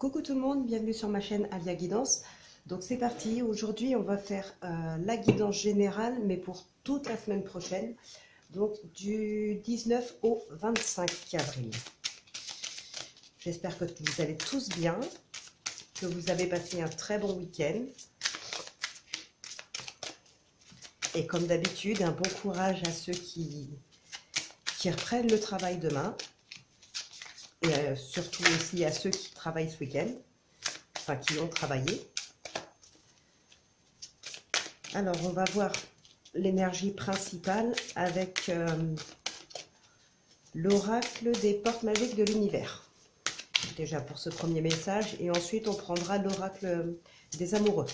Coucou tout le monde, bienvenue sur ma chaîne Alia Guidance. Donc c'est parti, aujourd'hui on va faire la guidance générale mais pour toute la semaine prochaine, donc du 19 au 25 avril. J'espère que vous allez tous bien, que vous avez passé un très bon week-end. Et comme d'habitude, un bon courage à ceux qui reprennent le travail demain. Et surtout aussi à ceux qui travaillent ce week-end, enfin qui ont travaillé. Alors on va voir l'énergie principale avec l'oracle des portes magiques de l'univers. Déjà pour ce premier message, et ensuite on prendra l'oracle des amoureux.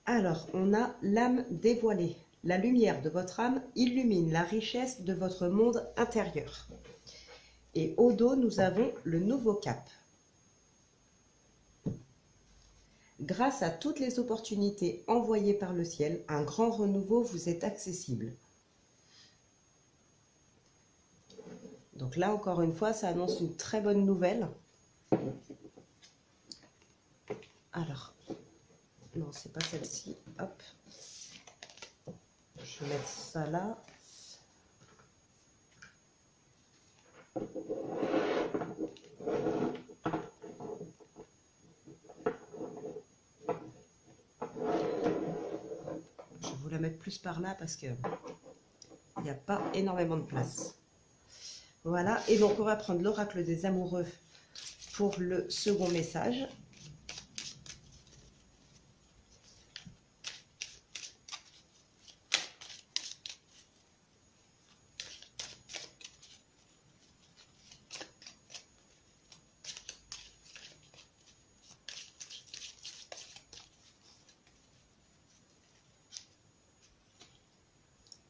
Alors, on a l'âme dévoilée. La lumière de votre âme illumine la richesse de votre monde intérieur. Et au dos, nous avons le nouveau cap. Grâce à toutes les opportunités envoyées par le ciel, un grand renouveau vous est accessible. Donc là, encore une fois, ça annonce une très bonne nouvelle. Alors, non, c'est pas celle-ci. Hop. Je vais mettre ça là. Je vais vous la mettre plus par là parce que il n'y a pas énormément de place. Voilà, et donc on va prendre l'oracle des amoureux pour le second message.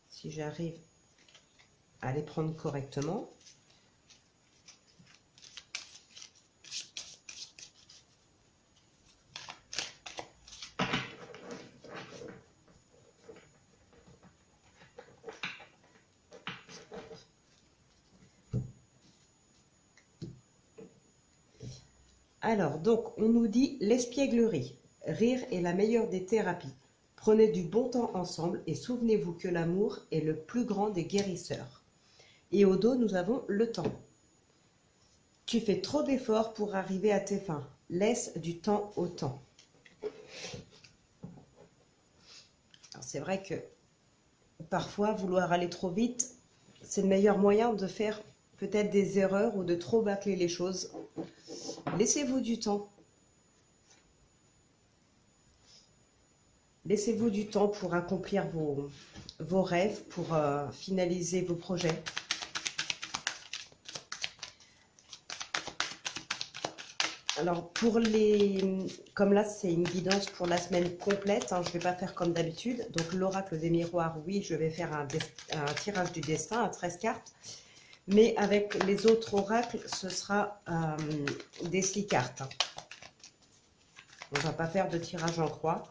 Si j'arrive à les prendre correctement. Alors, donc, on nous dit l'espièglerie. Rire est la meilleure des thérapies. Prenez du bon temps ensemble et souvenez-vous que l'amour est le plus grand des guérisseurs. Et au dos, nous avons le temps. Tu fais trop d'efforts pour arriver à tes fins. Laisse du temps au temps. C'est vrai que parfois, vouloir aller trop vite, c'est le meilleur moyen de faire peut-être des erreurs ou de trop bâcler les choses. Laissez-vous du temps. Laissez-vous du temps pour accomplir vos rêves, pour finaliser vos projets. Alors, comme là, c'est une guidance pour la semaine complète, hein, je ne vais pas faire comme d'habitude. Donc, l'oracle des miroirs, oui, je vais faire un tirage du destin à 13 cartes. Mais avec les autres oracles, ce sera des 6 cartes. On ne va pas faire de tirage en croix.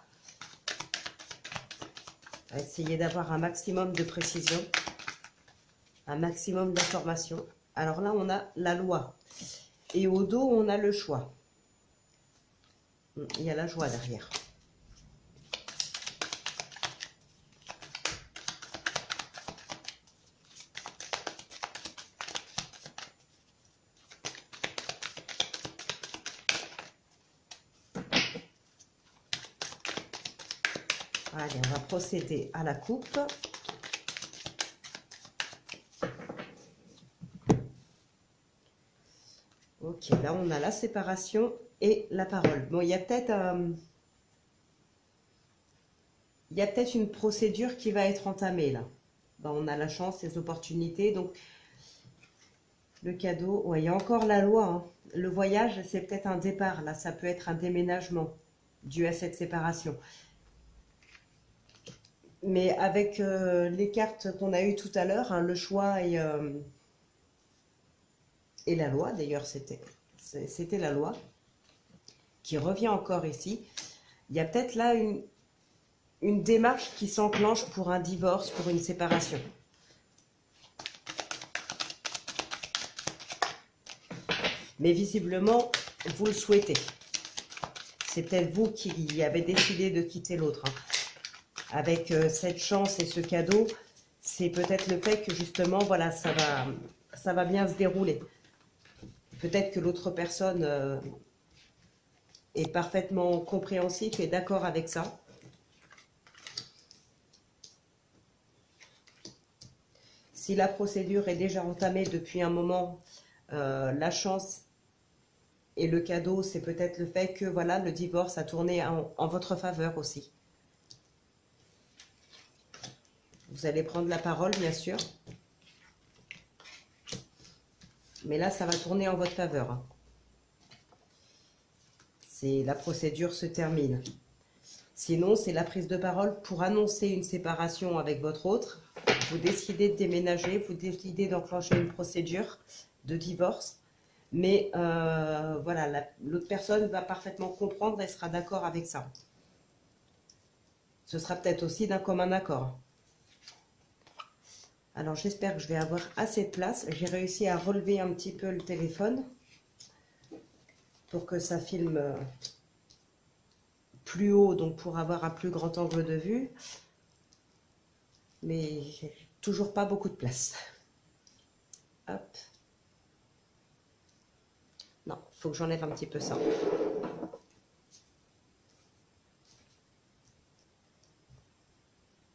On va essayer d'avoir un maximum de précision, un maximum d'informations. Alors là, on a la loi. Et au dos, on a le choix. Il y a la joie derrière. Allez, on va procéder à la coupe. Ok, là on a la séparation et la parole. Bon, il y a peut-être une procédure qui va être entamée là. Bon, on a la chance, les opportunités, donc le cadeau. Ouais, il y a encore la loi, hein. Le voyage, c'est peut-être un départ. Là, ça peut être un déménagement dû à cette séparation. Mais avec les cartes qu'on a eues tout à l'heure, hein, le choix et la loi, d'ailleurs c'était la loi, qui revient encore ici. Il y a peut-être là une démarche qui s'enclenche pour un divorce, pour une séparation. Mais visiblement, vous le souhaitez. C'est peut-être vous qui avez décidé de quitter l'autre. Hein. Avec cette chance et ce cadeau, c'est peut-être le fait que justement, voilà, ça va bien se dérouler. Peut-être que l'autre personne est parfaitement compréhensif et d'accord avec ça. Si la procédure est déjà entamée depuis un moment, la chance et le cadeau, c'est peut-être le fait que voilà, le divorce a tourné en votre faveur aussi. Vous allez prendre la parole, bien sûr. Mais là, ça va tourner en votre faveur. Hein. La procédure se termine. Sinon, c'est la prise de parole pour annoncer une séparation avec votre autre. Vous décidez de déménager, vous décidez d'enclencher une procédure de divorce. Mais voilà, l'autre personne va parfaitement comprendre et sera d'accord avec ça. Ce sera peut-être aussi d'un commun accord. Alors, j'espère que je vais avoir assez de place. J'ai réussi à relever un petit peu le téléphone pour que ça filme plus haut, donc pour avoir un plus grand angle de vue. Mais j'ai toujours pas beaucoup de place. Hop. Non, il faut que j'enlève un petit peu ça.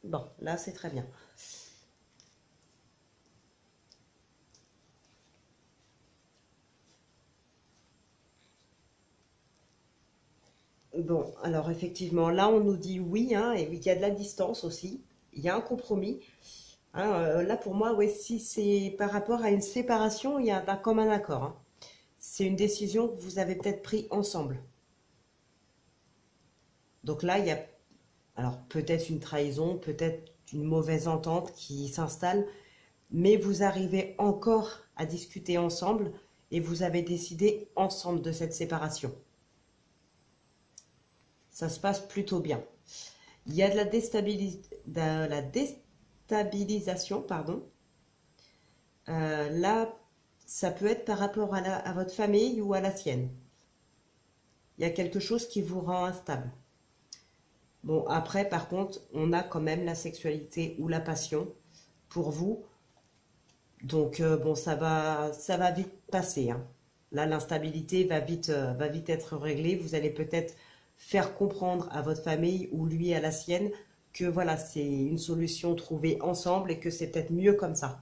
Bon, là, c'est très bien. Bon, alors effectivement, là, on nous dit oui, hein, et il y a de la distance aussi. Il y a un compromis. Hein, là, pour moi, ouais, si c'est par rapport à une séparation, il y a comme un accord. Hein. C'est une décision que vous avez peut-être prise ensemble. Donc là, il y a alors peut-être une trahison, peut-être une mauvaise entente qui s'installe, mais vous arrivez encore à discuter ensemble et vous avez décidé ensemble de cette séparation. Ça se passe plutôt bien. Il y a de la déstabilisation, pardon. Là, ça peut être par rapport à votre famille ou à la sienne. Il y a quelque chose qui vous rend instable. Bon, après, par contre, on a quand même la sexualité ou la passion pour vous. Donc, bon, ça va vite passer. Hein. Là, l'instabilité va vite être réglée. Vous allez peut-être faire comprendre à votre famille ou lui à la sienne que voilà, c'est une solution trouvée ensemble et que c'est peut-être mieux comme ça.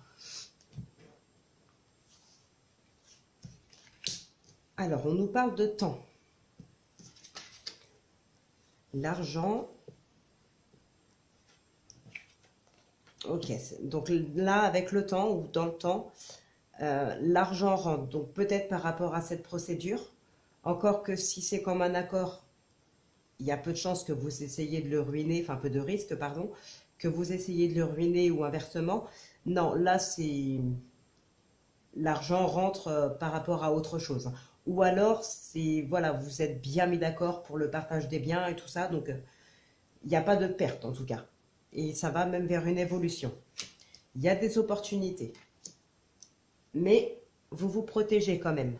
Alors, on nous parle de temps. L'argent. Ok, donc là, avec le temps ou dans le temps, l'argent rentre. Donc peut-être par rapport à cette procédure, encore que si c'est comme un accord, il y a peu de chances que vous essayiez de le ruiner, enfin peu de risque, pardon, que vous essayiez de le ruiner ou inversement. Non, là, c'est l'argent rentre par rapport à autre chose. Ou alors, c'est voilà, vous êtes bien mis d'accord pour le partage des biens et tout ça, donc il n'y a pas de perte en tout cas. Et ça va même vers une évolution. Il y a des opportunités. Mais vous vous protégez quand même.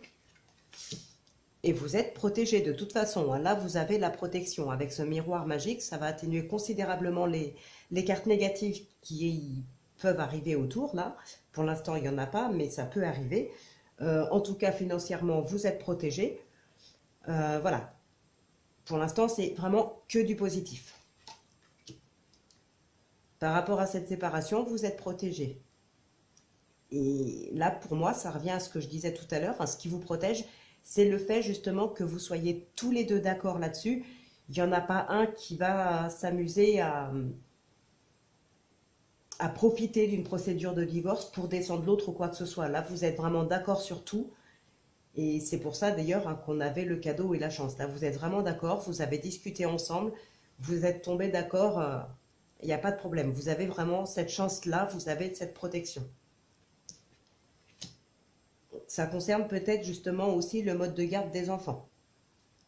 Et vous êtes protégé de toute façon. Hein. Là, vous avez la protection. Avec ce miroir magique, ça va atténuer considérablement les cartes négatives qui peuvent arriver autour. Là, pour l'instant, il n'y en a pas, mais ça peut arriver. En tout cas, financièrement, vous êtes protégé. Voilà. Pour l'instant, c'est vraiment que du positif. Par rapport à cette séparation, vous êtes protégé. Et là, pour moi, ça revient à ce que je disais tout à l'heure. Enfin, ce qui vous protège, c'est le fait justement que vous soyez tous les deux d'accord là-dessus. Il n'y en a pas un qui va s'amuser à profiter d'une procédure de divorce pour descendre l'autre ou quoi que ce soit. Là, vous êtes vraiment d'accord sur tout. Et c'est pour ça d'ailleurs hein, qu'on avait le cadeau et la chance. Là, vous êtes vraiment d'accord, vous avez discuté ensemble, vous êtes tombés d'accord il n'y a pas de problème. Vous avez vraiment cette chance-là, vous avez cette protection. Ça concerne peut-être justement aussi le mode de garde des enfants.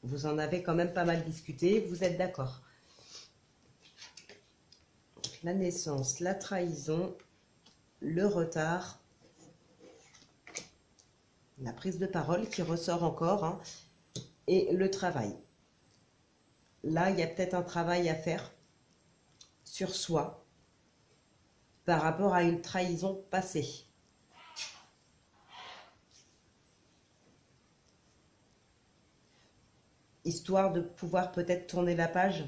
Vous en avez quand même pas mal discuté, vous êtes d'accord. La naissance, la trahison, le retard, la prise de parole qui ressort encore, hein, et le travail. Là, il y a peut-être un travail à faire sur soi par rapport à une trahison passée. Histoire de pouvoir peut-être tourner la page.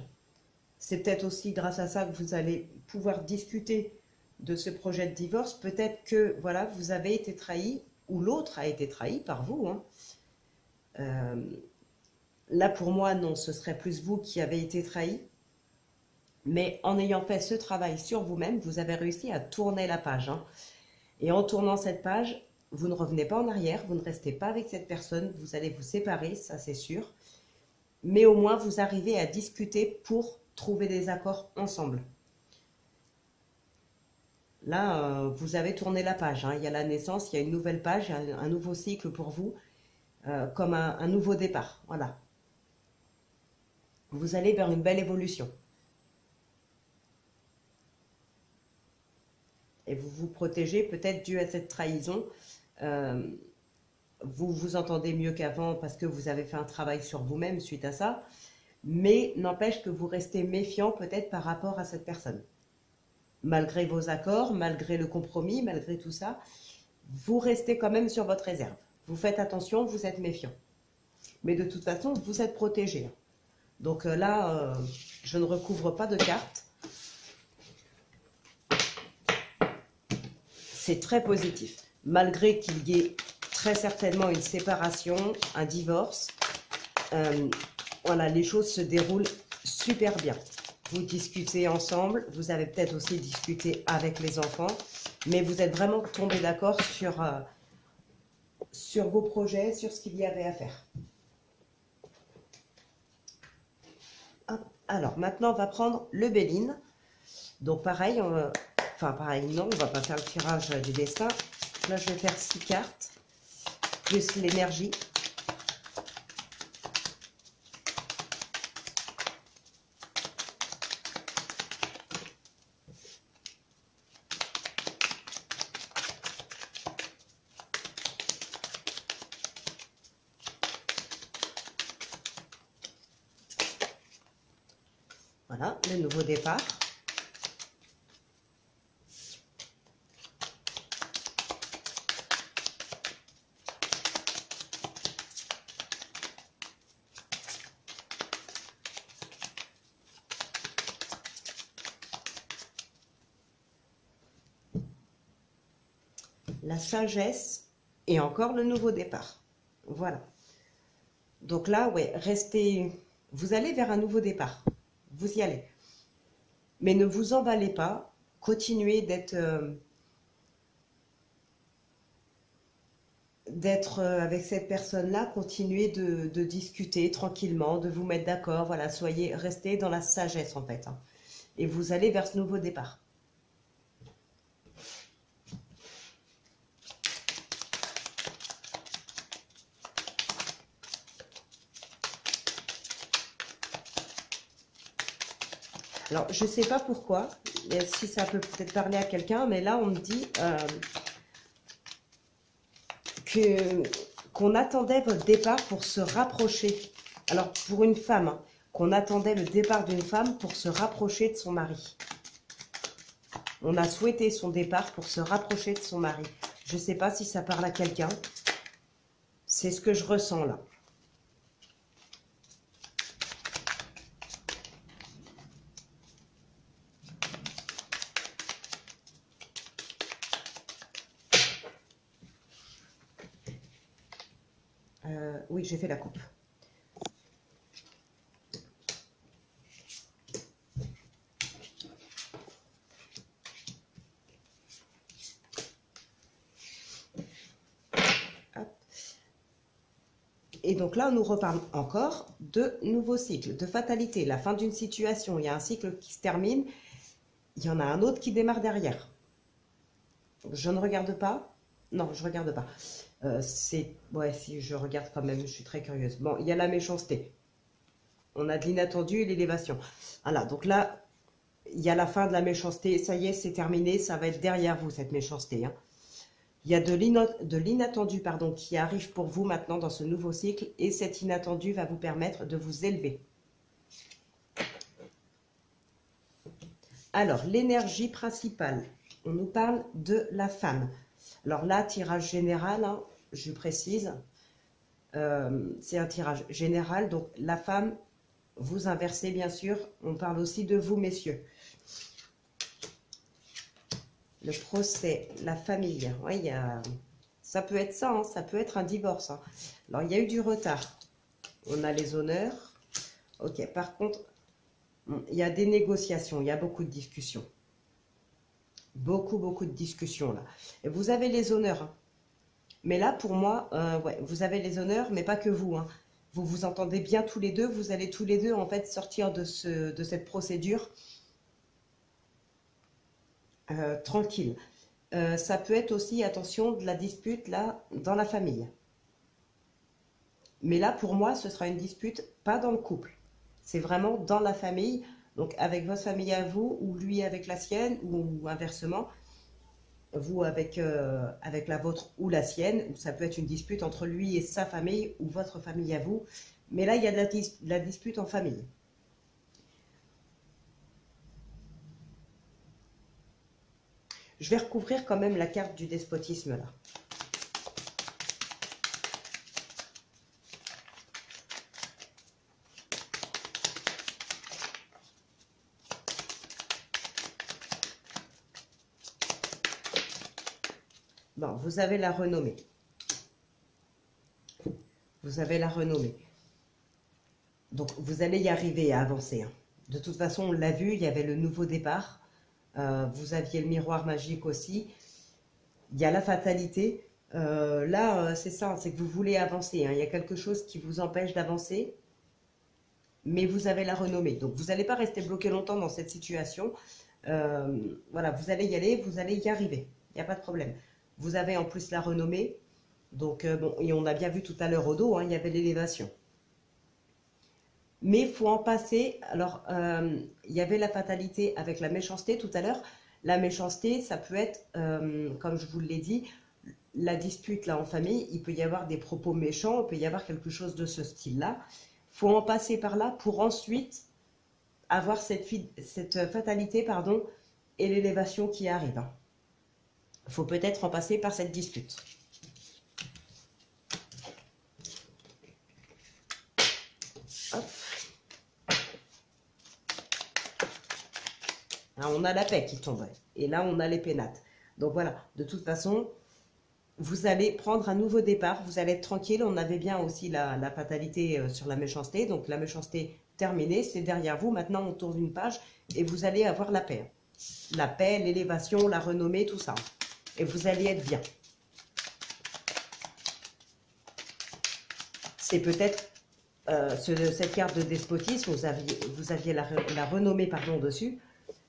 C'est peut-être aussi grâce à ça que vous allez pouvoir discuter de ce projet de divorce. Peut-être que voilà, vous avez été trahi ou l'autre a été trahi par vous. Hein. Là, pour moi, non, ce serait plus vous qui avez été trahi. Mais en ayant fait ce travail sur vous-même, vous avez réussi à tourner la page. Hein. Et en tournant cette page, vous ne revenez pas en arrière, vous ne restez pas avec cette personne, vous allez vous séparer, ça c'est sûr. Mais au moins, vous arrivez à discuter pour trouver des accords ensemble. Là, vous avez tourné la page. Hein. Il y a la naissance, il y a une nouvelle page, un nouveau cycle pour vous, comme un nouveau départ. Voilà. Vous allez vers une belle évolution. Et vous vous protégez peut-être dû à cette trahison. Vous vous entendez mieux qu'avant parce que vous avez fait un travail sur vous-même suite à ça. Mais n'empêche que vous restez méfiant peut-être par rapport à cette personne. Malgré vos accords, malgré le compromis, malgré tout ça, vous restez quand même sur votre réserve. Vous faites attention, vous êtes méfiant. Mais de toute façon, vous êtes protégé. Donc là, je ne recouvre pas de cartes. C'est très positif. Malgré qu'il y ait très certainement une séparation, un divorce, voilà, les choses se déroulent super bien. Vous discutez ensemble, vous avez peut-être aussi discuté avec les enfants, mais vous êtes vraiment tombés d'accord sur vos projets, sur ce qu'il y avait à faire. Hop. Alors, maintenant, on va prendre le Béline. Donc, pareil, pareil, non, on va pas faire le tirage du destin. Là, je vais faire 6 cartes, plus l'énergie. Voilà, le nouveau départ. La sagesse et encore le nouveau départ. Voilà. Donc là, ouais, restez, vous allez vers un nouveau départ. Vous y allez. Mais ne vous emballez pas. Continuez d'être avec cette personne-là. Continuez de discuter tranquillement, de vous mettre d'accord. Voilà, restez dans la sagesse en fait. Hein. Et vous allez vers ce nouveau départ. Alors, je ne sais pas pourquoi, si ça peut peut-être parler à quelqu'un, mais là, on me dit qu'on attendait votre départ pour se rapprocher. Alors, pour une femme, hein, qu'on attendait le départ d'une femme pour se rapprocher de son mari. On a souhaité son départ pour se rapprocher de son mari. Je ne sais pas si ça parle à quelqu'un. C'est ce que je ressens là. Oui, j'ai fait la coupe. Hop. Et donc là, on nous reparle encore de nouveaux cycles, de fatalité, la fin d'une situation. Il y a un cycle qui se termine il y en a un autre qui démarre derrière. Je ne regarde pas. Non, je ne regarde pas. Ouais, si, je regarde quand même, je suis très curieuse. Bon, il y a la méchanceté. On a de l'inattendu et l'élévation. Voilà, donc là, il y a la fin de la méchanceté. Ça y est, c'est terminé. Ça va être derrière vous, cette méchanceté. Hein. Il y a de l'inattendu, pardon, qui arrive pour vous maintenant dans ce nouveau cycle. Et cet inattendu va vous permettre de vous élever. Alors, l'énergie principale. On nous parle de la femme. Alors là, tirage général, hein, je précise. C'est un tirage général. Donc, la femme, vous inversez, bien sûr. On parle aussi de vous, messieurs. Le procès, la famille. Ouais, ça peut être ça, hein, ça peut être un divorce. Hein. Alors, il y a eu du retard. On a les honneurs. Ok, par contre, il y a des négociations, il y a beaucoup de discussions. Beaucoup de discussions, là. Et vous avez les honneurs. Hein. Mais là, pour moi, ouais, vous avez les honneurs, mais pas que vous. Hein. Vous vous entendez bien tous les deux. Vous allez tous les deux, en fait, sortir de cette procédure tranquille. Ça peut être aussi, attention, de la dispute, là, dans la famille. Mais là, pour moi, ce sera une dispute pas dans le couple. C'est vraiment dans la famille, donc avec votre famille à vous, ou lui avec la sienne, ou inversement, vous avec la vôtre ou la sienne, ou ça peut être une dispute entre lui et sa famille, ou votre famille à vous. Mais là, il y a de la dispute en famille. Je vais recouvrir quand même la carte du despotisme, là. Bon, vous avez la renommée. Vous avez la renommée. Donc, vous allez y arriver à avancer. Hein. De toute façon, on l'a vu, il y avait le nouveau départ. Vous aviez le miroir magique aussi. Il y a la fatalité. Là, c'est ça, c'est que vous voulez avancer. Hein. Il y a quelque chose qui vous empêche d'avancer. Mais vous avez la renommée. Donc, vous n'allez pas rester bloqué longtemps dans cette situation. Voilà, vous allez y aller, vous allez y arriver. Il n'y a pas de problème. Vous avez en plus la renommée. Donc, bon, et on a bien vu tout à l'heure au dos, hein, il y avait l'élévation. Mais il faut en passer. Alors, il y avait la fatalité avec la méchanceté tout à l'heure. La méchanceté, ça peut être, comme je vous l'ai dit, la dispute là en famille. Il peut y avoir des propos méchants, il peut y avoir quelque chose de ce style-là. Il faut en passer par là pour ensuite avoir cette fatalité, pardon, et l'élévation qui arrive. Hein. Il faut peut-être en passer par cette dispute. Hop. Là, on a la paix qui tombe. Et là, on a les pénates. Donc voilà, de toute façon, vous allez prendre un nouveau départ. Vous allez être tranquille. On avait bien aussi la fatalité sur la méchanceté. Donc la méchanceté terminée, c'est derrière vous. Maintenant, on tourne une page et vous allez avoir la paix. La paix, l'élévation, la renommée, tout ça. Et vous allez être bien. C'est peut-être cette carte de despotisme, vous aviez la renommée pardon, dessus.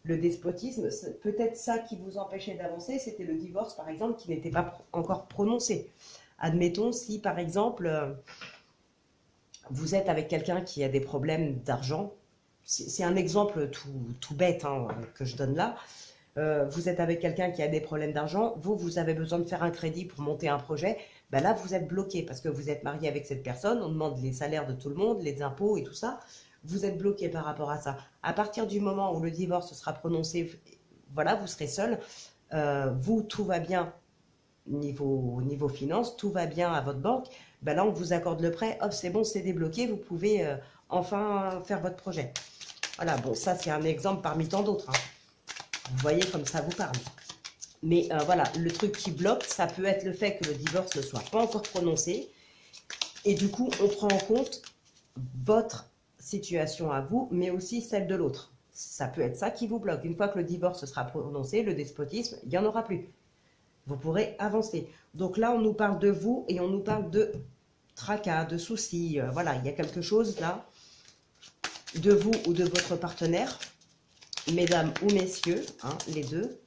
Le despotisme, c'est peut-être ça qui vous empêchait d'avancer, c'était le divorce par exemple qui n'était pas encore prononcé. Admettons si par exemple vous êtes avec quelqu'un qui a des problèmes d'argent, c'est un exemple tout bête hein, que je donne là. Vous êtes avec quelqu'un qui a des problèmes d'argent, vous avez besoin de faire un crédit pour monter un projet, ben là vous êtes bloqué parce que vous êtes marié avec cette personne, on demande les salaires de tout le monde, les impôts et tout ça, vous êtes bloqué par rapport à ça. À partir du moment où le divorce sera prononcé, voilà, vous serez seul, vous, tout va bien niveau finance, tout va bien à votre banque, ben là on vous accorde le prêt, hop c'est bon, c'est débloqué, vous pouvez enfin faire votre projet. Voilà, bon ça c'est un exemple parmi tant d'autres, hein. Vous voyez comme ça vous parle. Mais voilà, le truc qui bloque, ça peut être le fait que le divorce ne soit pas encore prononcé. Et du coup, on prend en compte votre situation à vous, mais aussi celle de l'autre. Ça peut être ça qui vous bloque. Une fois que le divorce sera prononcé, le despotisme, il n'y en aura plus. Vous pourrez avancer. Donc là, on nous parle de vous et on nous parle de tracas, de soucis. Voilà, il y a quelque chose là, de vous ou de votre partenaire, mesdames ou messieurs, hein, les deux.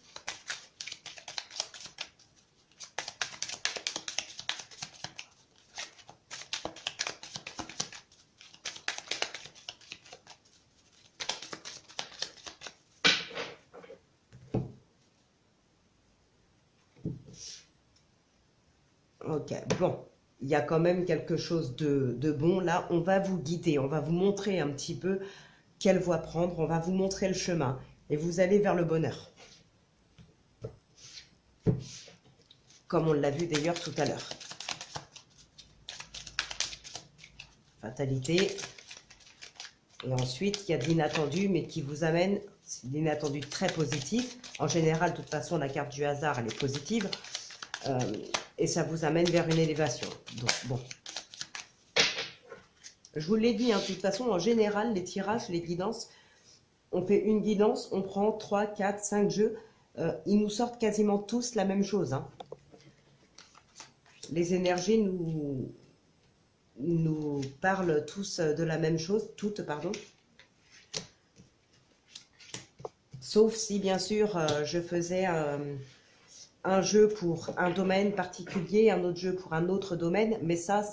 Ok, bon, il y a quand même quelque chose de bon. Là, on va vous guider, on va vous montrer un petit peu quelle voie prendre, on va vous montrer le chemin et vous allez vers le bonheur. Comme on l'a vu d'ailleurs tout à l'heure. Fatalité. Et ensuite, il y a de l'inattendu, mais qui vous amène, c'est l'inattendu très positif. En général, de toute façon, la carte du hasard, elle est positive. Et ça vous amène vers une élévation. Donc, bon. Je vous l'ai dit, hein, de toute façon, en général, les tirages, les guidances, on fait une guidance, on prend 3, 4, 5 jeux. Ils nous sortent quasiment tous la même chose. Hein. Les énergies nous parlent tous de la même chose, toutes, pardon. Sauf si, bien sûr, je faisais un jeu pour un domaine particulier, un autre jeu pour un autre domaine, mais ça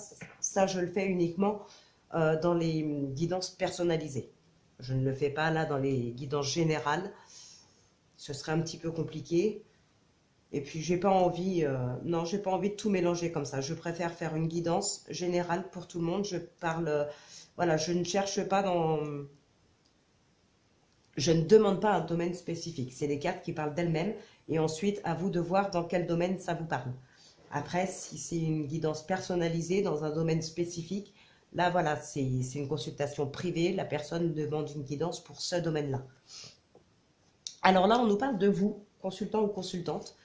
je le fais uniquement dans les guidances personnalisées. Je ne le fais pas là dans les guidances générales. Ce serait un petit peu compliqué. Et puis, j'ai pas envie, non, j'ai pas envie de tout mélanger comme ça. Je préfère faire une guidance générale pour tout le monde. Je parle, voilà, je ne cherche pas dans, je ne demande pas un domaine spécifique. C'est les cartes qui parlent d'elles-mêmes. Et ensuite, à vous de voir dans quel domaine ça vous parle. Après, si c'est une guidance personnalisée dans un domaine spécifique, là, voilà, c'est une consultation privée. La personne demande une guidance pour ce domaine-là. Alors là, on nous parle de vous, consultant ou consultante,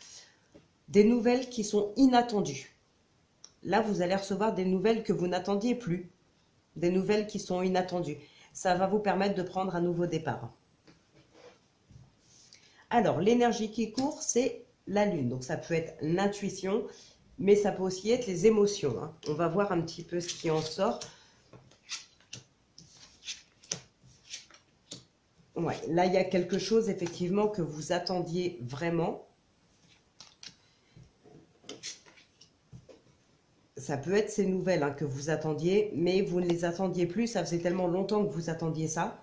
des nouvelles qui sont inattendues. Là, vous allez recevoir des nouvelles que vous n'attendiez plus, des nouvelles qui sont inattendues. Ça va vous permettre de prendre un nouveau départ. Alors, l'énergie qui court, c'est la lune. Donc, ça peut être l'intuition, mais ça peut aussi être les émotions. Hein. On va voir un petit peu ce qui en sort. Ouais, là, il y a quelque chose, effectivement, que vous attendiez vraiment. Ça peut être ces nouvelles hein, que vous attendiez, mais vous ne les attendiez plus. Ça faisait tellement longtemps que vous attendiez ça.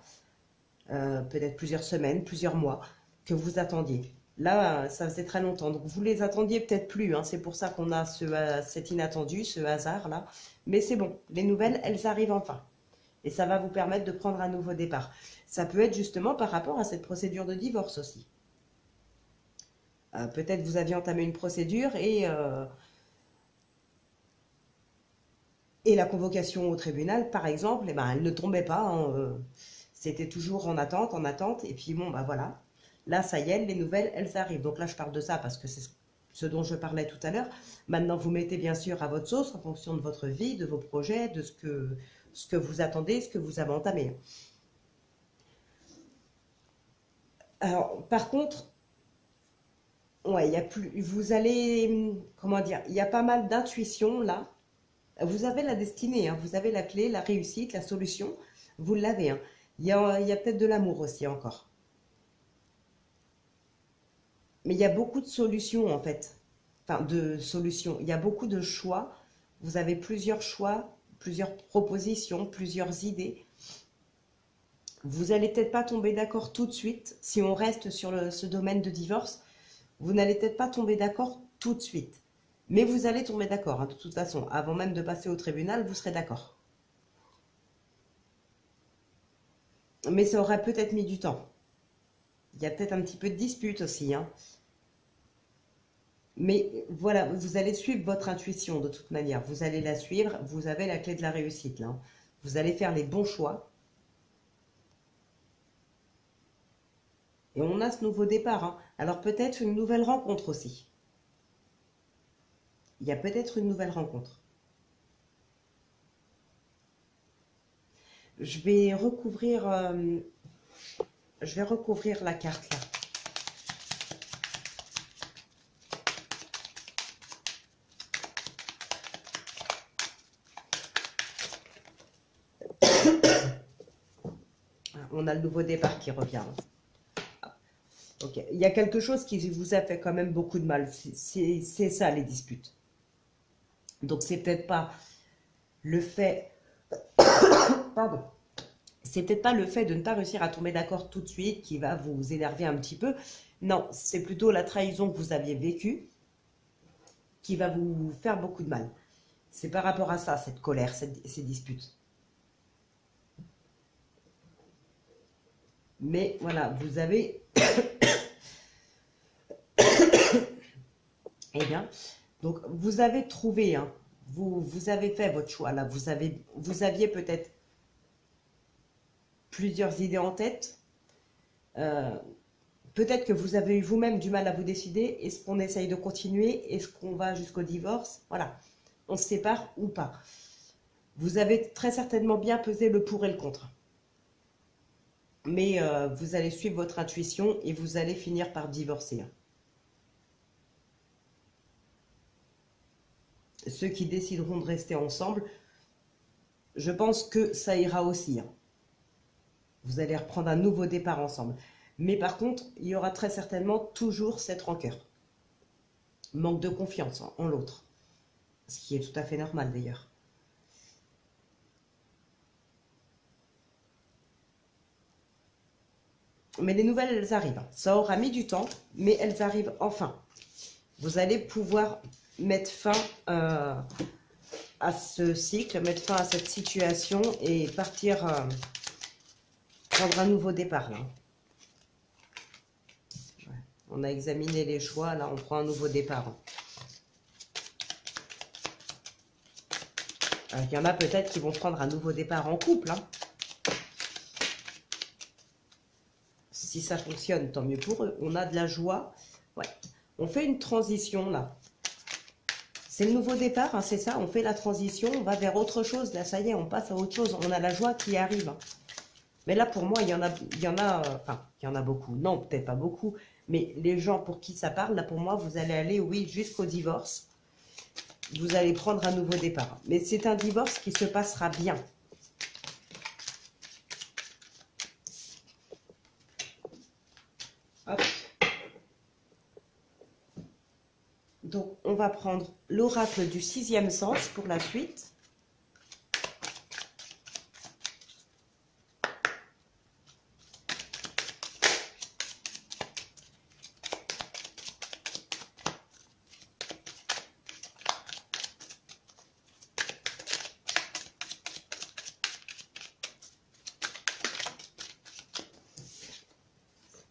Peut-être plusieurs semaines, plusieurs mois, que vous attendiez. Là, ça faisait très longtemps. Donc, vous les attendiez peut-être plus. Hein. C'est pour ça qu'on a cet inattendu, ce hasard-là. Mais c'est bon. Les nouvelles, elles arrivent enfin. Et ça va vous permettre de prendre un nouveau départ. Ça peut être justement par rapport à cette procédure de divorce aussi. Peut-être vous aviez entamé une procédure et la convocation au tribunal, par exemple, eh ben, elle ne tombait pas. Hein, c'était toujours en attente. Et puis bon, bah voilà. Là, ça y est, les nouvelles, elles arrivent. Donc là, je parle de ça parce que c'est ce dont je parlais tout à l'heure. Maintenant, vous mettez bien sûr à votre sauce en fonction de votre vie, de vos projets, de ce que vous attendez, ce que vous avez entamé. Alors, par contre, ouais, il y a plus, vous allez, comment dire, il y a pas mal d'intuition là. Vous avez la destinée, hein, vous avez la clé, la réussite, la solution, vous l'avez. Hein. Il y a peut-être de l'amour aussi encore. Mais il y a beaucoup de solutions en fait. Enfin, de solutions. Il y a beaucoup de choix. Vous avez plusieurs choix, plusieurs propositions, plusieurs idées. Vous n'allez peut-être pas tomber d'accord tout de suite. Si on reste sur ce domaine de divorce, vous n'allez peut-être pas tomber d'accord tout de suite. Mais vous allez tomber d'accord, hein, de toute façon. Avant même de passer au tribunal, vous serez d'accord. Mais ça aurait peut-être mis du temps. Il y a peut-être un petit peu de dispute aussi. Hein. Mais voilà, vous allez suivre votre intuition de toute manière. Vous allez la suivre. Vous avez la clé de la réussite. Là. Vous allez faire les bons choix. Et on a ce nouveau départ. Hein. Alors peut-être une nouvelle rencontre aussi. Il y a peut-être une nouvelle rencontre. Je vais recouvrir la carte là. On a le nouveau départ qui revient. Ok, il y a quelque chose qui vous a fait quand même beaucoup de mal. C'est ça, les disputes. Donc, c'est peut-être pas le fait... Pardon. C'est peut-être pas le fait de ne pas réussir à tomber d'accord tout de suite qui va vous énerver un petit peu. Non, c'est plutôt la trahison que vous aviez vécue qui va vous faire beaucoup de mal. C'est par rapport à ça, cette colère, ces disputes. Mais voilà, vous avez... Eh bien, donc vous avez trouvé, hein, vous avez fait votre choix là. Vous aviez peut-être plusieurs idées en tête. Peut-être que vous avez eu vous-même du mal à vous décider. Est-ce qu'on essaye de continuer? Est-ce qu'on va jusqu'au divorce? Voilà, on se sépare ou pas. Vous avez très certainement bien pesé le pour et le contre. Mais vous allez suivre votre intuition et vous allez finir par divorcer. Ceux qui décideront de rester ensemble, je pense que ça ira aussi. Vous allez reprendre un nouveau départ ensemble. Mais par contre, il y aura très certainement toujours cette rancœur. Manque de confiance en l'autre. Ce qui est tout à fait normal d'ailleurs. Mais les nouvelles, elles arrivent. Ça aura mis du temps, mais elles arrivent enfin. Vous allez pouvoir mettre fin à ce cycle, mettre fin à cette situation et partir prendre un nouveau départ. Là. Ouais. On a examiné les choix, là on prend un nouveau départ. Il y en a peut-être qui vont prendre un nouveau départ en couple. Hein. Si ça fonctionne, tant mieux pour eux. On a de la joie. Ouais. On fait une transition là. C'est le nouveau départ, hein, c'est ça. On fait la transition, on va vers autre chose. Là, ça y est, on passe à autre chose. On a la joie qui arrive. Mais là, pour moi, il y en a beaucoup. Non, peut-être pas beaucoup. Mais les gens pour qui ça parle, là, pour moi, vous allez aller, oui, jusqu'au divorce. Vous allez prendre un nouveau départ. Mais c'est un divorce qui se passera bien. Hop. Donc, on va prendre l'oracle du 6e sens pour la suite.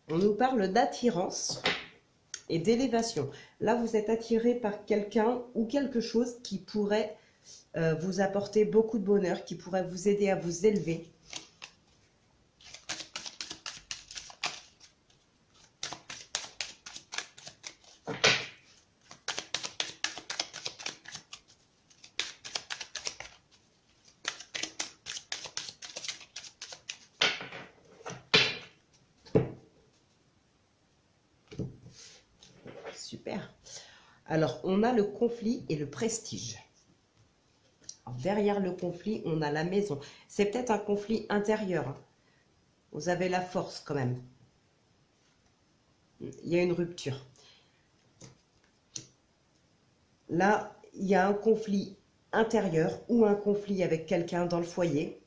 On nous parle d'attirance et d'élévation. Là, vous êtes attiré par quelqu'un ou quelque chose qui pourrait vous apporter beaucoup de bonheur, qui pourrait vous aider à vous élever. Super. Alors, on a le conflit et le prestige. Alors, derrière le conflit, on a la maison. C'est peut-être un conflit intérieur. Hein. Vous avez la force quand même. Il y a une rupture. Là, il y a un conflit intérieur ou un conflit avec quelqu'un dans le foyer.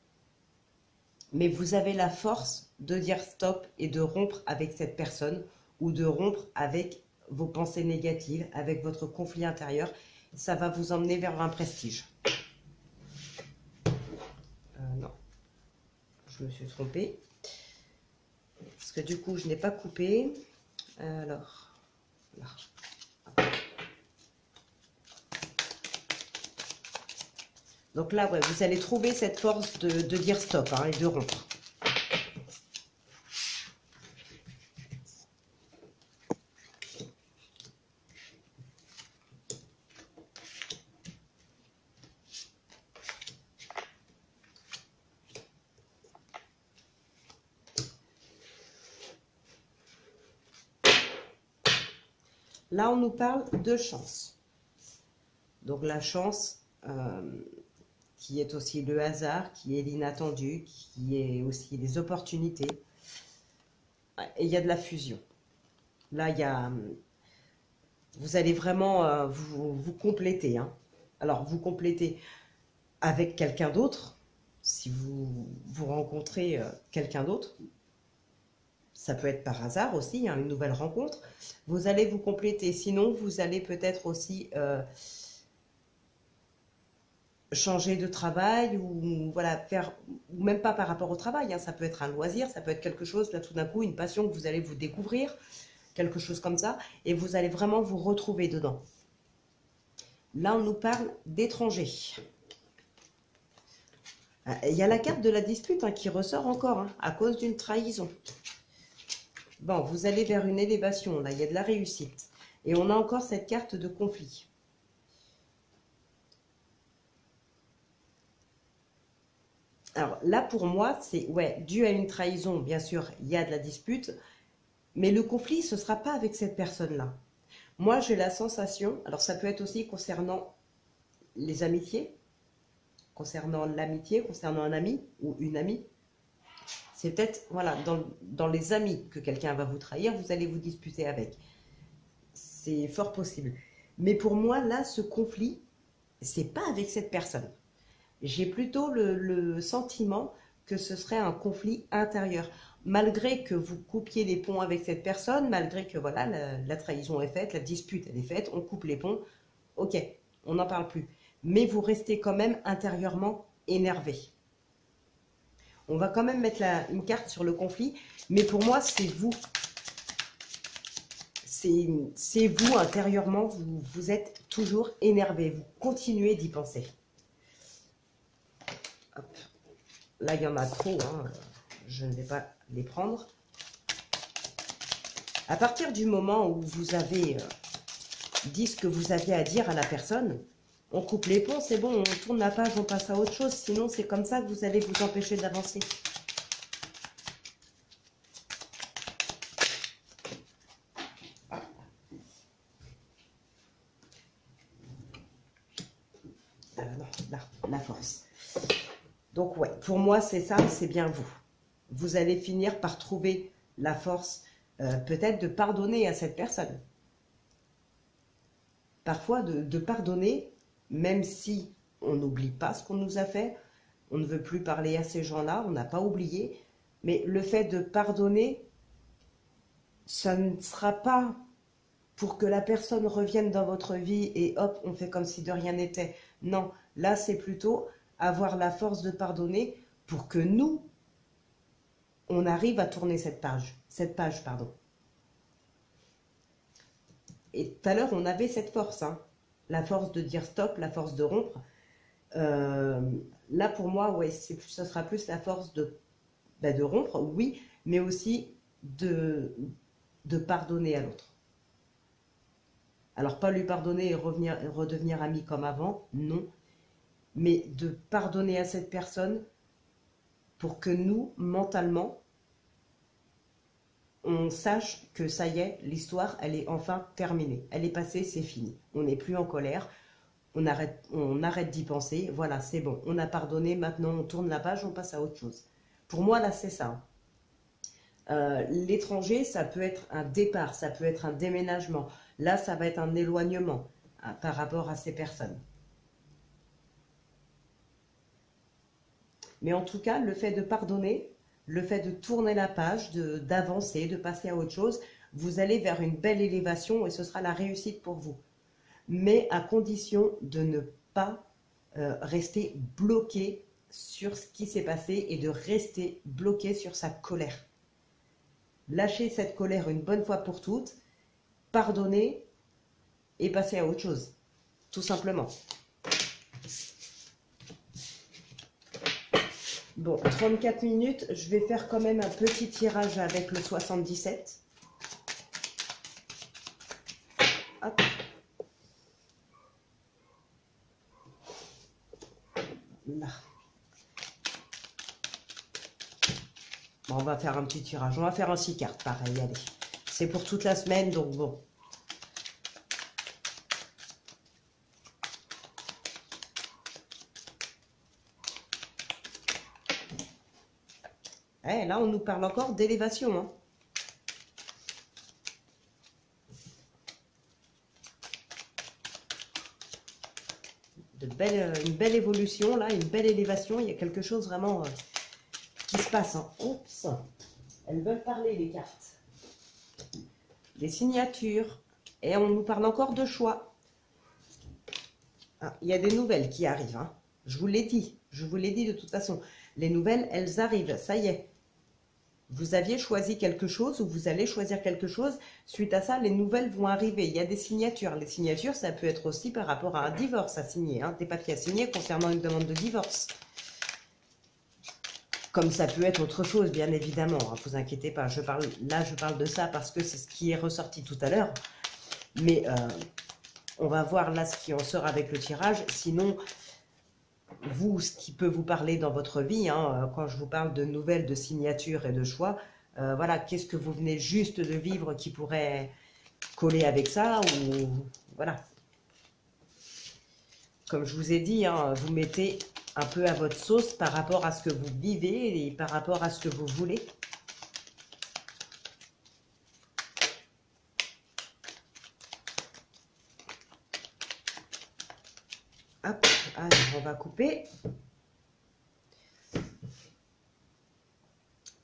Mais vous avez la force de dire stop et de rompre avec cette personne ou de rompre avec vos pensées négatives, avec votre conflit intérieur. Ça va vous emmener vers un prestige. Non, je me suis trompée. Parce que du coup, je n'ai pas coupé. Alors, là. Donc là, ouais, vous allez trouver cette force de dire stop hein, et de rompre. Là, on nous parle de chance. Donc la chance, qui est aussi le hasard, qui est l'inattendu, qui est aussi les opportunités. Et il y a de la fusion. Là, il y a, vous allez vraiment vous compléter, hein. Alors, vous complétez avec quelqu'un d'autre, si vous rencontrez quelqu'un d'autre. Ça peut être par hasard aussi, hein, une nouvelle rencontre. Vous allez vous compléter. Sinon, vous allez peut-être aussi changer de travail ou voilà, faire, ou même pas par rapport au travail, hein, ça peut être un loisir, ça peut être quelque chose, là tout d'un coup, une passion que vous allez vous découvrir, quelque chose comme ça, et vous allez vraiment vous retrouver dedans. Là, on nous parle d'étrangers. Il y a la carte de la dispute hein, qui ressort encore, hein, à cause d'une trahison. Bon, vous allez vers une élévation, là, il y a de la réussite. Et on a encore cette carte de conflit. Alors là, pour moi, c'est ouais, dû à une trahison, bien sûr, il y a de la dispute, mais le conflit, ce ne sera pas avec cette personne-là. Moi, j'ai la sensation, alors ça peut être aussi concernant les amitiés, concernant l'amitié, concernant un ami ou une amie. C'est peut-être, voilà, dans les amis que quelqu'un va vous trahir, vous allez vous disputer avec. C'est fort possible. Mais pour moi, là, ce conflit, c'est pas avec cette personne. J'ai plutôt le sentiment que ce serait un conflit intérieur. Malgré que vous coupiez les ponts avec cette personne, malgré que voilà, la trahison est faite, la dispute elle est faite, on coupe les ponts, ok, on n'en parle plus. Mais vous restez quand même intérieurement énervé. On va quand même mettre une carte sur le conflit, mais pour moi, c'est vous. C'est vous intérieurement, vous êtes toujours énervé, vous continuez d'y penser. Hop. Là, il y en a trop, hein. Je ne vais pas les prendre. À partir du moment où vous avez dit ce que vous aviez à dire à la personne, on coupe les ponts, c'est bon, on tourne la page, on passe à autre chose. Sinon, c'est comme ça que vous allez vous empêcher d'avancer. Non, là, la force. Donc ouais, pour moi c'est ça, c'est bien vous. Vous allez finir par trouver la force peut-être de pardonner à cette personne. Parfois de pardonner, même si on n'oublie pas ce qu'on nous a fait, on ne veut plus parler à ces gens-là, on n'a pas oublié, mais le fait de pardonner, ça ne sera pas pour que la personne revienne dans votre vie et hop, on fait comme si de rien n'était. Non, là c'est plutôt avoir la force de pardonner pour que nous, on arrive à tourner cette page, pardon. Et tout à l'heure, on avait cette force, hein, la force de dire stop, la force de rompre. Là, pour moi, ouais, ça sera plus la force de rompre, oui, mais aussi de pardonner à l'autre. Alors, pas lui pardonner et redevenir ami comme avant, non, mais de pardonner à cette personne pour que nous, mentalement, on sache que ça y est, l'histoire, elle est enfin terminée. Elle est passée, c'est fini. On n'est plus en colère, on arrête d'y penser. Voilà, c'est bon, on a pardonné, maintenant on tourne la page, on passe à autre chose. Pour moi, là, c'est ça. L'étranger, ça peut être un départ, ça peut être un déménagement. Là, ça va être un éloignement par rapport à ces personnes. Mais en tout cas, le fait de pardonner, le fait de tourner la page, d'avancer, de passer à autre chose, vous allez vers une belle élévation et ce sera la réussite pour vous. Mais à condition de ne pas rester bloqué sur ce qui s'est passé et de rester bloqué sur sa colère. Lâchez cette colère une bonne fois pour toutes, pardonnez et passez à autre chose, tout simplement. Bon, 34 minutes, je vais faire quand même un petit tirage avec le 77. Hop. Là. Bon, on va faire un petit tirage. On va faire un 6 cartes, pareil, allez. C'est pour toute la semaine, donc bon. Eh, là, on nous parle encore d'élévation, hein. une belle évolution, là, une belle élévation. Il y a quelque chose vraiment qui se passe. Hein. Oups, elles veulent parler, les cartes. Des signatures. Et on nous parle encore de choix. Ah, il y a des nouvelles qui arrivent. Hein. Je vous l'ai dit. Je vous l'ai dit de toute façon. Les nouvelles, elles arrivent. Ça y est. Vous aviez choisi quelque chose ou vous allez choisir quelque chose. Suite à ça, les nouvelles vont arriver. Il y a des signatures. Les signatures, ça peut être aussi par rapport à un divorce à signer. Hein, des papiers à signer concernant une demande de divorce. Comme ça peut être autre chose, bien évidemment. Ne vous inquiétez pas. Je parle de ça parce que c'est ce qui est ressorti tout à l'heure. Mais on va voir là ce qui en sort avec le tirage. Sinon, vous, ce qui peut vous parler dans votre vie, hein, quand je vous parle de nouvelles, de signatures et de choix, voilà, qu'est-ce que vous venez juste de vivre qui pourrait coller avec ça ou voilà. Comme je vous ai dit, hein, vous mettez un peu à votre sauce par rapport à ce que vous vivez et par rapport à ce que vous voulez. Hop, allez, on va couper.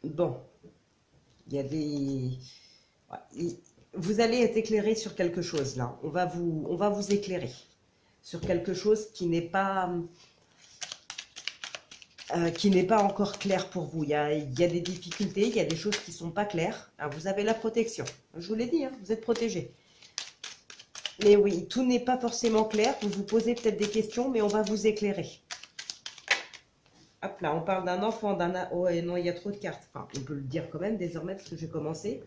Bon, il y a des... Vous allez être éclairé sur quelque chose là. On va vous éclairer sur quelque chose qui n'est pas encore clair pour vous. Il y a des difficultés, il y a des choses qui ne sont pas claires. Alors, vous avez la protection. Je vous l'ai dit, hein, vous êtes protégé. Mais oui, tout n'est pas forcément clair. Vous vous posez peut-être des questions, mais on va vous éclairer. Hop là, on parle d'un enfant, oh non, il y a trop de cartes. Enfin, on peut le dire quand même désormais, parce que j'ai commencé.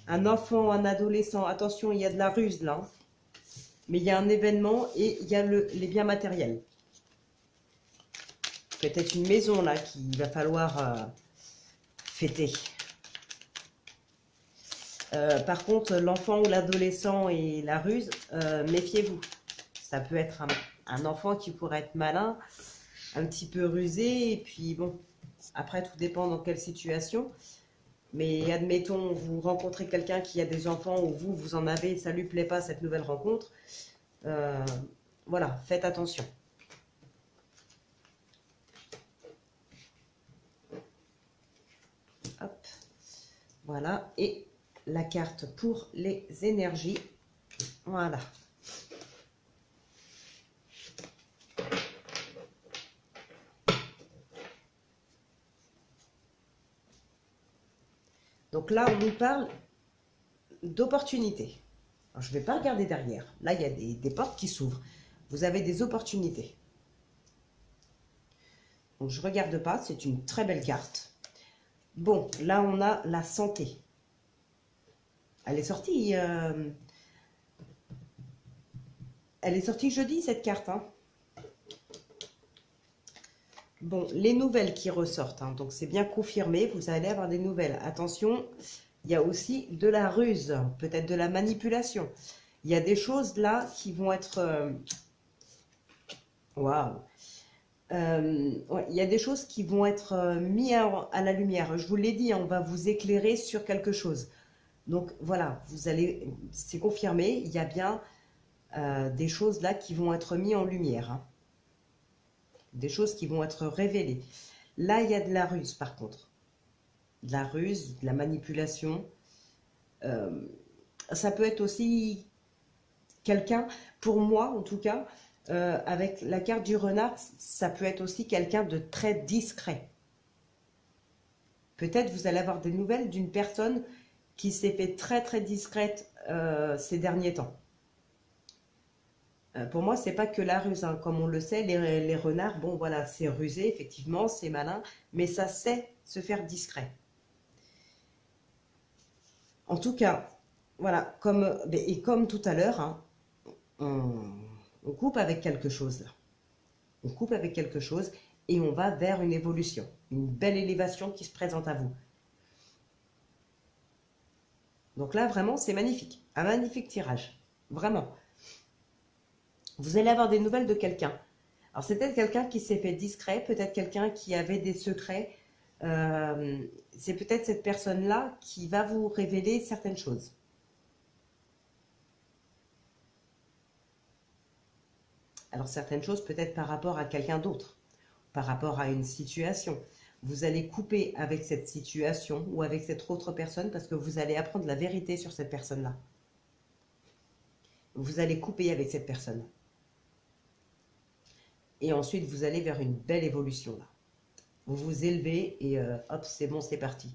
Un enfant, un adolescent. Attention, il y a de la ruse là. Mais il y a un événement et il y a les biens matériels. Peut-être une maison là qu'il va falloir fêter. Par contre, l'enfant ou l'adolescent et la ruse, méfiez-vous. Ça peut être un enfant qui pourrait être malin, un petit peu rusé, et puis bon, après tout dépend dans quelle situation. Mais admettons, vous rencontrez quelqu'un qui a des enfants ou vous en avez, ça lui plaît pas cette nouvelle rencontre. Voilà, faites attention. Hop, voilà, et la carte pour les énergies. Voilà. Donc là, on nous parle d'opportunités. Je ne vais pas regarder derrière. Là, il y a des portes qui s'ouvrent. Vous avez des opportunités. Donc, je ne regarde pas. C'est une très belle carte. Bon, là, on a la santé. Elle est sortie... Elle est sortie jeudi, cette carte. Hein. Bon, les nouvelles qui ressortent. Hein, donc, c'est bien confirmé. Vous allez avoir des nouvelles. Attention, il y a aussi de la ruse. Peut-être de la manipulation. Il y a des choses là qui vont être... Waouh! Ouais, il y a des choses qui vont être mises à la lumière. Je vous l'ai dit, hein, on va vous éclairer sur quelque chose. Donc, voilà, vous allez... C'est confirmé. Il y a bien... des choses là qui vont être mises en lumière. Hein. Des choses qui vont être révélées. Là, il y a de la ruse, par contre. De la ruse, de la manipulation. Ça peut être aussi quelqu'un, pour moi en tout cas, avec la carte du renard, ça peut être aussi quelqu'un de très discret. Peut-être vous allez avoir des nouvelles d'une personne qui s'est fait très très discrète ces derniers temps. Pour moi, c'est pas que la ruse, hein. Comme on le sait, les renards, bon voilà, c'est rusé, effectivement, c'est malin, mais ça sait se faire discret. En tout cas, voilà, comme tout à l'heure, hein, on coupe avec quelque chose là. On coupe avec quelque chose et on va vers une évolution, une belle élévation qui se présente à vous. Donc là, vraiment, c'est magnifique, un magnifique tirage, vraiment. Vous allez avoir des nouvelles de quelqu'un. Alors, c'est peut-être quelqu'un qui s'est fait discret, peut-être quelqu'un qui avait des secrets. C'est peut-être cette personne-là qui va vous révéler certaines choses. Alors certaines choses peut-être par rapport à quelqu'un d'autre, par rapport à une situation. Vous allez couper avec cette situation ou avec cette autre personne parce que vous allez apprendre la vérité sur cette personne-là. Vous allez couper avec cette personne. Et ensuite, vous allez vers une belle évolution là. Vous vous élevez et hop, c'est bon, c'est parti.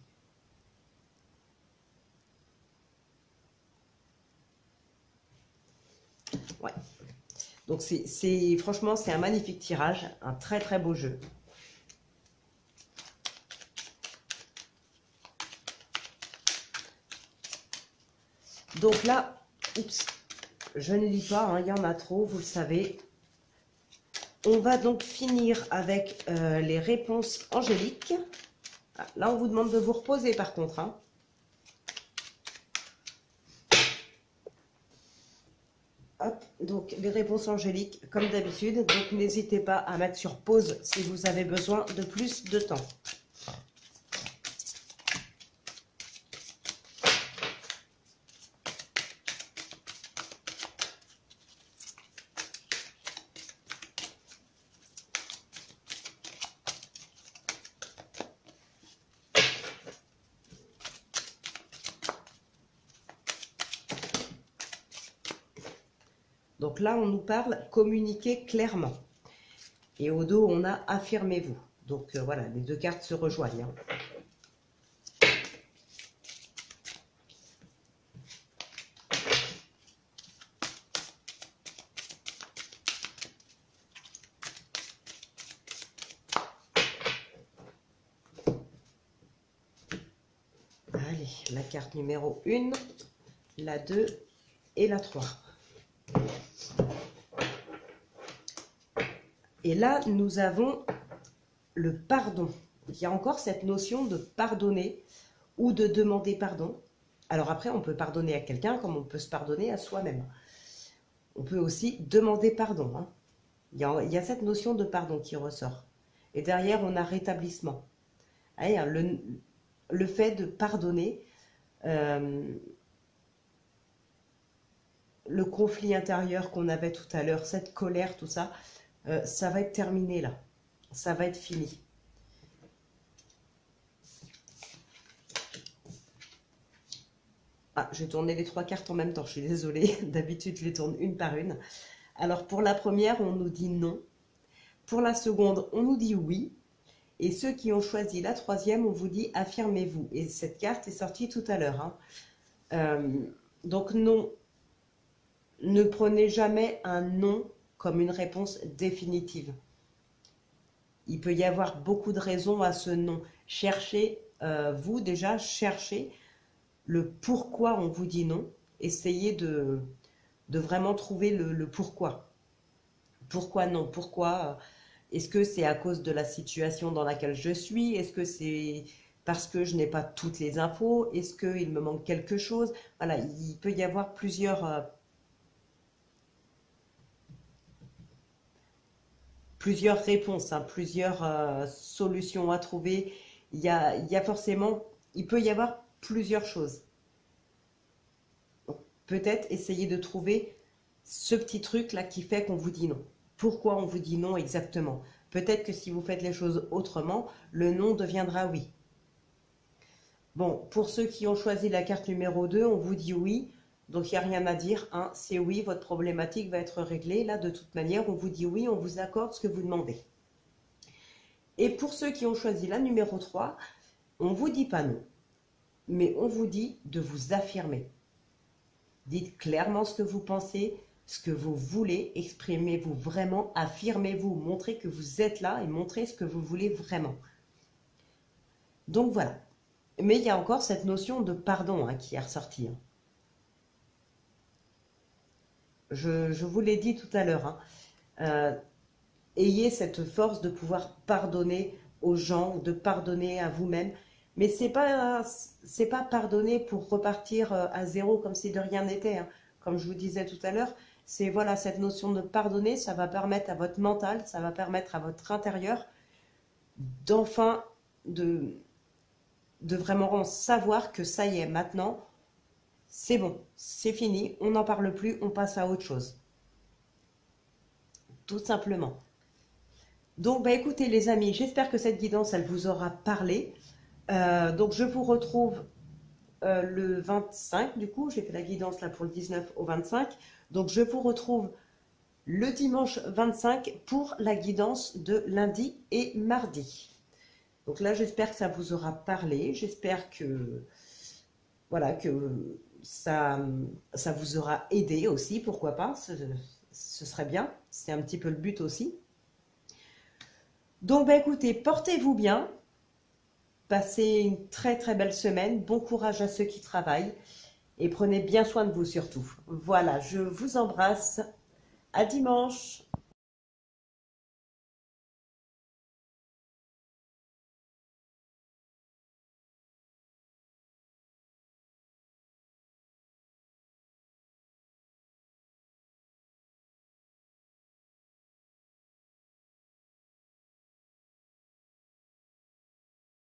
Ouais. Donc franchement, c'est un magnifique tirage, un très très beau jeu. Donc là, oups, je ne lis pas, hein, il y en a trop, vous le savez. On va donc finir avec les réponses angéliques. Ah, là, on vous demande de vous reposer par contre. Hein. Hop, donc les réponses angéliques, comme d'habitude. Donc n'hésitez pas à mettre sur pause si vous avez besoin de plus de temps. Donc là, on nous parle communiquer clairement. Et au dos, on a affirmez-vous. Donc voilà, les deux cartes se rejoignent. Hein. Allez, la carte numéro 1, la 2 et la 3. Et là, nous avons le pardon. Il y a encore cette notion de pardonner ou de demander pardon. Alors après, on peut pardonner à quelqu'un comme on peut se pardonner à soi-même. On peut aussi demander pardon. Hein. Il y a cette notion de pardon qui ressort. Et derrière, on a rétablissement. Allez, hein, le fait de pardonner, le conflit intérieur qu'on avait tout à l'heure, cette colère, tout ça, ça va être terminé là. Ça va être fini. Ah, j'ai tourné les 3 cartes en même temps, je suis désolée. D'habitude, je les tourne une par une. Alors, pour la première, on nous dit non. Pour la seconde, on nous dit oui. Et ceux qui ont choisi la troisième, on vous dit affirmez-vous. Et cette carte est sortie tout à l'heure. Hein. Donc, non. Ne prenez jamais un non comme une réponse définitive. Il peut y avoir beaucoup de raisons à ce non. Cherchez, vous déjà, cherchez le pourquoi on vous dit non. Essayez de vraiment trouver le pourquoi. Pourquoi non? Pourquoi? Est-ce que c'est à cause de la situation dans laquelle je suis? Est-ce que c'est parce que je n'ai pas toutes les infos? Est-ce qu'il me manque quelque chose? Voilà, il peut y avoir plusieurs réponses, hein, plusieurs solutions à trouver. Il y a forcément, il peut y avoir plusieurs choses. Peut-être essayer de trouver ce petit truc là qui fait qu'on vous dit non. Pourquoi on vous dit non exactement? Peut-être que si vous faites les choses autrement, le non deviendra oui. Bon, pour ceux qui ont choisi la carte numéro 2, on vous dit oui. Donc, il n'y a rien à dire. Hein, c'est oui, votre problématique va être réglée. Là, de toute manière, on vous dit oui, on vous accorde ce que vous demandez. Et pour ceux qui ont choisi la numéro 3, on ne vous dit pas non. Mais on vous dit de vous affirmer. Dites clairement ce que vous pensez, ce que vous voulez. Exprimez-vous vraiment. Affirmez-vous. Montrez que vous êtes là et montrez ce que vous voulez vraiment. Donc, voilà. Mais il y a encore cette notion de pardon hein, qui est ressortie. Hein. Je vous l'ai dit tout à l'heure, hein. Ayez cette force de pouvoir pardonner aux gens, de pardonner à vous-même. Mais c'est pas pardonner pour repartir à zéro comme si de rien n'était. Hein. Comme je vous disais tout à l'heure, c'est voilà cette notion de pardonner, ça va permettre à votre mental, ça va permettre à votre intérieur d'enfin de vraiment savoir que ça y est, maintenant, c'est bon, c'est fini, on n'en parle plus, on passe à autre chose. tout simplement. Donc, bah, écoutez les amis, j'espère que cette guidance, elle vous aura parlé. Donc, je vous retrouve le 25, du coup, j'ai fait la guidance là pour le 19 au 25. Donc, je vous retrouve le dimanche 25 pour la guidance de lundi et mardi. Donc là, j'espère que ça vous aura parlé. J'espère que, voilà, que ça vous aura aidé aussi, pourquoi pas. Ce serait bien. C'est un petit peu le but aussi. Donc, bah, écoutez, portez-vous bien. Passez une très très belle semaine. Bon courage à ceux qui travaillent. Et prenez bien soin de vous surtout. Voilà, je vous embrasse. À dimanche.